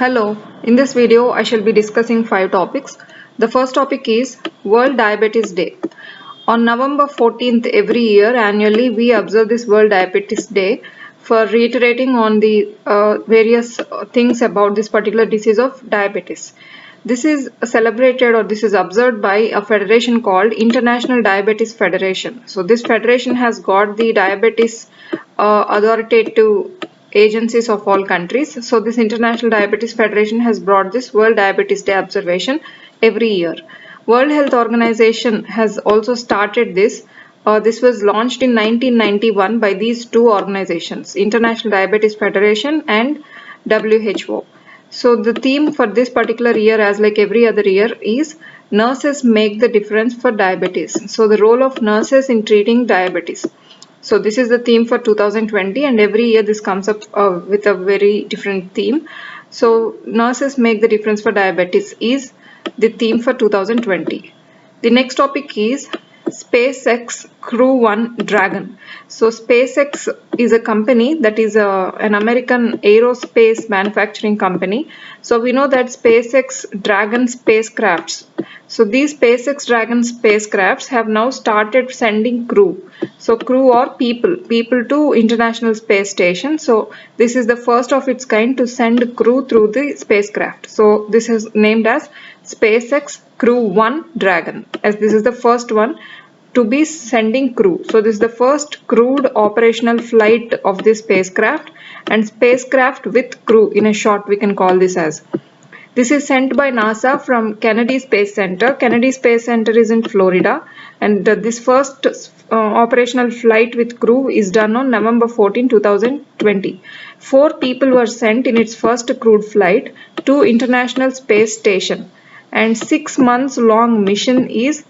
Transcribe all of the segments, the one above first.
Hello, in this video I shall be discussing 5 topics. The first topic is World Diabetes Day. On November 14th every year annually we observe this World Diabetes Day for reiterating on the various things about this particular disease of diabetes. This is celebrated or this is observed by a federation called International Diabetes Federation. So this federation has got the diabetes authoritative agencies of all countries. So this International Diabetes Federation has brought this World Diabetes Day observation every year. World Health Organization has also started this. This was launched in 1991 by these two organizations, International Diabetes Federation and WHO. So the theme for this particular year, as like every other year, is nurses make the difference for diabetes. So the role of nurses in treating diabetes. So this is the theme for 2020, and every year this comes up with a very different theme. So nurses make the difference for diabetes is the theme for 2020. The next topic is SpaceX Crew One Dragon. So SpaceX is a company that is an American aerospace manufacturing company. So we know that SpaceX Dragon spacecrafts. So these SpaceX Dragon spacecrafts have now started sending crew. So crew or people to International Space Station. So this is the first of its kind to send crew through the spacecraft. So this is named as SpaceX Crew One Dragon, as this is the first one to be sending crew. So this is the first crewed operational flight of this spacecraft, and spacecraft with crew in a short we can call this as. This is sent by NASA from Kennedy Space Center. Kennedy Space Center is in Florida, and this first operational flight with crew is done on November 14, 2020. 4 people were sent in its first crewed flight to International Space Station, and 6 months long mission is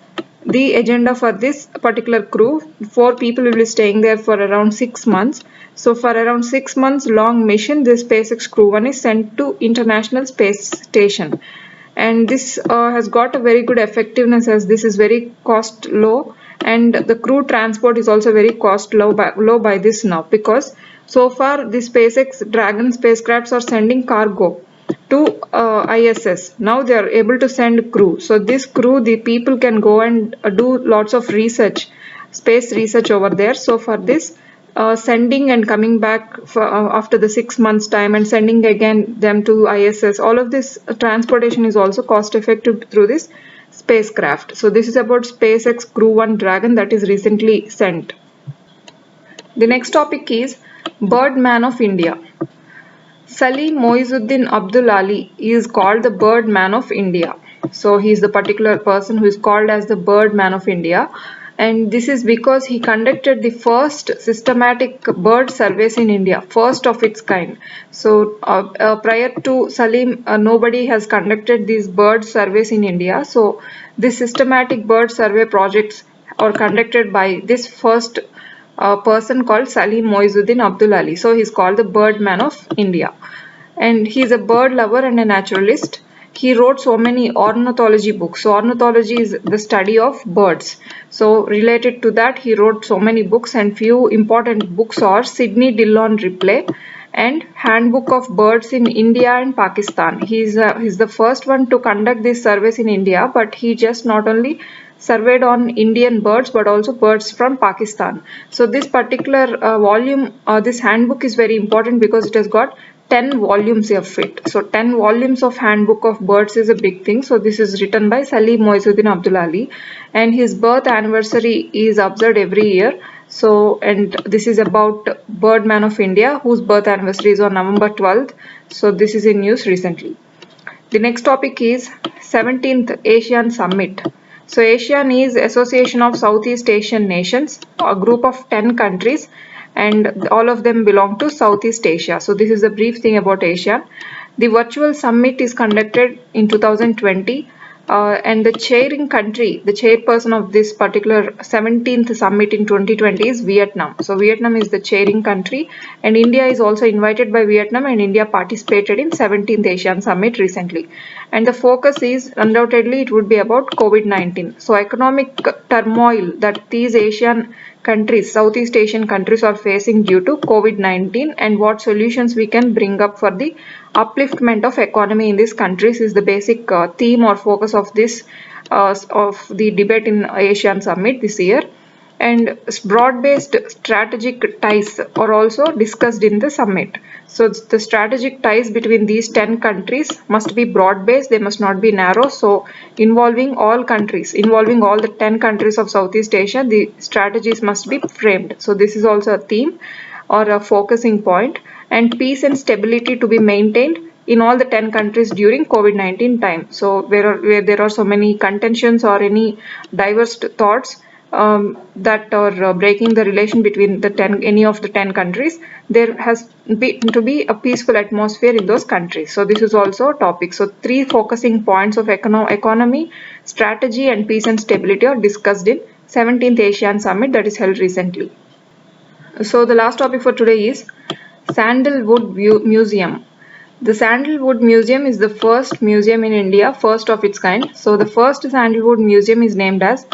the agenda for this particular crew. 4 people will be staying there for around 6 months. So for around 6 months long mission, this SpaceX Crew One is sent to International Space Station, and this has got a very good effectiveness, as this is very cost low, and the crew transport is also very cost low by this now, because so far the SpaceX Dragon spacecrafts are sending cargo to ISS. Now they are able to send crew. So this crew, the people can go and do lots of research, space research over there. So for this sending and coming back for, after the 6 months time, and sending again them to ISS, all of this transportation is also cost effective through this spacecraft. So this is about SpaceX Crew One Dragon that is recently sent. The next topic is Birdman of India. Salim Moizuddin Abdul Ali is called the Birdman of India. So he is the particular person who is called as the Birdman of India, and this is because he conducted the first systematic bird surveys in India, first of its kind. So prior to Salim, nobody has conducted these bird surveys in India. So this systematic bird survey projects are conducted by this first person called Salim Moizuddin Abdul Ali. So he's called the Birdman of India, and he's a bird lover and a naturalist. He wrote so many ornithology books. So ornithology is the study of birds. So related to that, he wrote so many books, and few important books are Sydney Dillon Ripley and Handbook of Birds in India and Pakistan. He's the first one to conduct these surveys in India, but he just not only surveyed on Indian birds but also birds from Pakistan. So this particular volume, this handbook is very important because it has got 10 volumes of it. So 10 volumes of Handbook of Birds is a big thing. So this is written by Salim Moizuddin Abdul Ali, and his birth anniversary is observed every year. So, and this is about Birdman of India, whose birth anniversary is on November 12th. So this is in news recently. The next topic is 17th ASEAN Summit. So ASEAN is Association of Southeast Asian Nations, a group of 10 countries, and all of them belong to Southeast Asia. So this is a brief thing about ASEAN. The virtual summit is conducted in 2020, and the chairing country, the chairperson of this particular 17th summit in 2020 is Vietnam. So Vietnam is the chairing country, and India is also invited by Vietnam, and India participated in 17th ASEAN Summit recently. And the focus is undoubtedly it would be about COVID-19. So economic turmoil that these Asian countries, Southeast Asian countries are facing due to COVID-19 and what solutions we can bring up for the upliftment of economy in these countries is the basic theme or focus of this of the debate in Asian Summit this year. And broad-based strategic ties are also discussed in the summit. So the strategic ties between these 10 countries must be broad-based, they must not be narrow. So involving all countries, involving all the 10 countries of Southeast Asia, the strategies must be framed. So this is also a theme or a focusing point, and peace and stability to be maintained in all the 10 countries during COVID-19 time. So where there are so many contentions or any diverse thoughts that are breaking the relation between the any of the 10 countries, there has to be a peaceful atmosphere in those countries. So this is also a topic. So three focusing points of economy, strategy and peace and stability are discussed in 17th ASEAN Summit that is held recently. So the last topic for today is Sandalwood Museum. The Sandalwood Museum is the first museum in India, first of its kind. So the first Sandalwood Museum is named as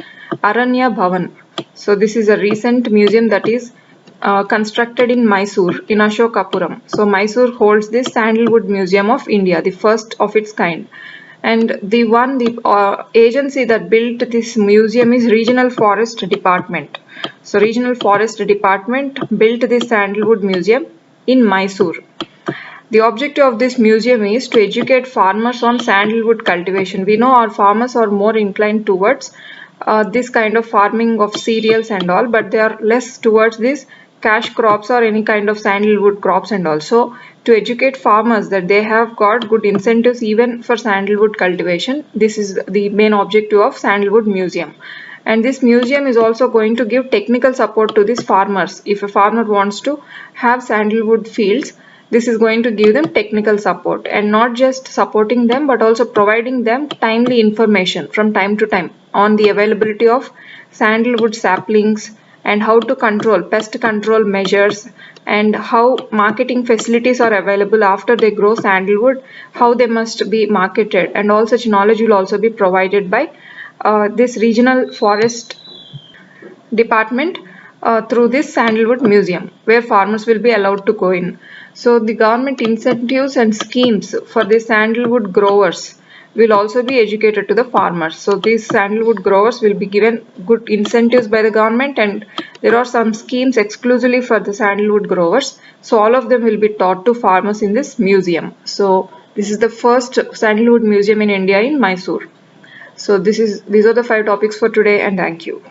Aranya Bhavan. So this is a recent museum that is constructed in Mysore, in Ashokapuram. So Mysore holds this Sandalwood Museum of India, the first of its kind. And the agency that built this museum is Regional Forest Department. So Regional Forest Department built this Sandalwood Museum in Mysore. The objective of this museum is to educate farmers on sandalwood cultivation. We know our farmers are more inclined towards this kind of farming of cereals and all, but they are less towards this cash crops or any kind of sandalwood crops and also to educate farmers that they have got good incentives even for sandalwood cultivation. This is the main objective of Sandalwood Museum. And this museum is also going to give technical support to these farmers. If a farmer wants to have sandalwood fields, this is going to give them technical support, and not just supporting them but also providing them timely information from time to time on the availability of sandalwood saplings and how to control pest control measures and how marketing facilities are available after they grow sandalwood, how they must be marketed, and all such knowledge will also be provided by this Regional Forest Department through this Sandalwood Museum, where farmers will be allowed to go in. So the government incentives and schemes for the sandalwood growers will also be educated to the farmers. So these sandalwood growers will be given good incentives by the government, and there are some schemes exclusively for the sandalwood growers. So all of them will be taught to farmers in this museum. So this is the first sandalwood museum in India in Mysore. So these are the 5 topics for today, and thank you.